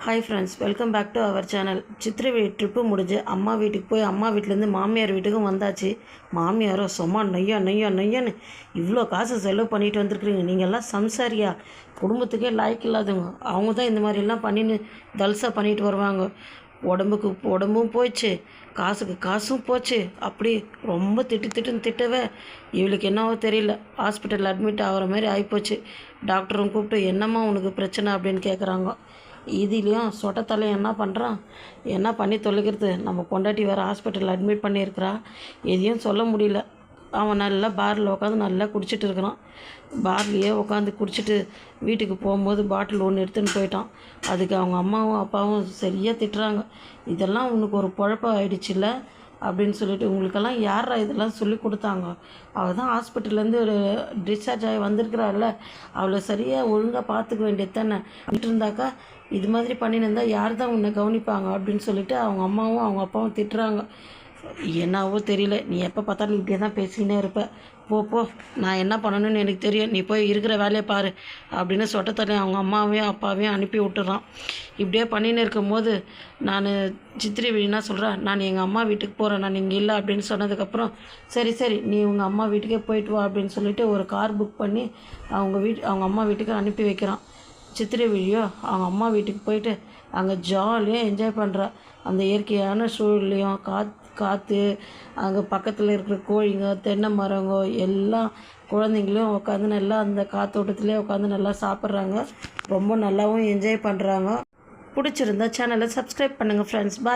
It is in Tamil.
Hi friends, welcome back to our channel. சித்திரை ட்ரிப்பு முடிஞ்சு அம்மா வீட்டுக்கு போய் அம்மா வீட்டிலேருந்து மாமியார் வீட்டுக்கும் வந்தாச்சு. மாமியாரோ சும்மா நொய்யான்னு இவ்வளோ காசு செலவு பண்ணிட்டு வந்துருக்குறீங்க, நீங்கள்லாம் சம்சாரியா, குடும்பத்துக்கே லாய்க்கு இல்லாதவங்க. அவங்க தான் இந்த மாதிரிலாம் பண்ணின்னு தல்சா பண்ணிட்டு வருவாங்க. உடம்புக்கு உடம்பும் போயிடுச்சு, காசுக்கு காசும் போச்சு. அப்படி ரொம்ப திட்டுன்னு திட்டவே இவளுக்கு என்னவோ தெரியல, ஹாஸ்பிட்டல் அட்மிட் ஆகிற மாதிரி ஆகிப்போச்சு. டாக்டரும் கூப்பிட்டு என்னம்மா உனக்கு பிரச்சனை அப்படின்னு கேட்குறாங்க. இதுலேயும் சொட்டத்தலையும் என்ன பண்ணுறான், என்ன பண்ணி தொலைக்கிறது, நம்ம பொண்டாட்டி வேறு ஹாஸ்பிட்டலில் அட்மிட் பண்ணியிருக்கிறா, எதையும் சொல்ல முடியல. அவன் நல்லா பாரில் உட்காந்து நல்லா குடிச்சிட்டு இருக்கிறான். பார்லேயே உட்காந்து குடிச்சிட்டு வீட்டுக்கு போகும்போது பாட்டில் ஒன்று எடுத்துன்னு போயிட்டான். அதுக்கு அவங்க அம்மாவும் அப்பாவும் சரியாக திட்டுறாங்க. இதெல்லாம் உனக்கு ஒரு பொழப்பாக ஆயிடுச்சுல்ல அப்படின்னு சொல்லிட்டு, உங்களுக்கெல்லாம் யாரா இதெல்லாம் சொல்லி கொடுத்தாங்க? அவள் தான் ஹாஸ்பிட்டல்லேருந்து டிஸ்சார்ஜ் ஆகி வந்திருக்கிறாள்ல, அவளை சரியாக ஒழுங்காக பார்த்துக்க வேண்டியது தானே. இருந்தாக்கா இது மாதிரி பண்ணின்னு இருந்தால் யார் தான் உன்னை கவனிப்பாங்க அப்படின்னு சொல்லிட்டு அவங்க அம்மாவும் அவங்க அப்பாவும் திட்டுறாங்க. என்னவோ தெரியல, நீ எப்போ பார்த்தாலும் இப்படியே தான் பேசிக்கினே இருப்ப. போ, நான் என்ன பண்ணணும்னு எனக்கு தெரியும், நீ போய் இருக்கிற வேலையை பாரு அப்படின்னு சொட்டத்தலை அவங்க அம்மாவையும் அப்பாவையும் அனுப்பி விட்டுறான். இப்படியே பண்ணின்னு இருக்கும்போது நான் சித்திரை என்ன சொல்கிறேன், நான் எங்கள் அம்மா வீட்டுக்கு போகிறேன், நான் இங்கே இல்லை அப்படின்னு சொன்னதுக்கப்புறம் சரி நீ உங்கள் அம்மா வீட்டுக்கே போயிட்டு வா அப்படின்னு சொல்லிட்டு ஒரு கார் புக் பண்ணி அவங்க அம்மா வீட்டுக்கு அனுப்பி வைக்கிறான். சித்திரை அவங்க அம்மா வீட்டுக்கு போயிட்டு அங்கே ஜாலியாக என்ஜாய் பண்ணுறா. அந்த இயற்கையான சூழலையும் காற்று அங்கே பக்கத்தில் இருக்கிற கோழிங்க, தென்னை மரங்க எல்லாம் குழந்தைங்களையும் உட்காந்து நல்லா அந்த காற்றோட்டத்துலேயே உட்காந்து நல்லா சாப்பிட்றாங்க. ரொம்ப நல்லாவும் என்ஜாய் பண்ணுறாங்க. பிடிச்சிருந்தா சேனலை சப்ஸ்கிரைப் பண்ணுங்கள் ஃப்ரெண்ட்ஸ். பாய்.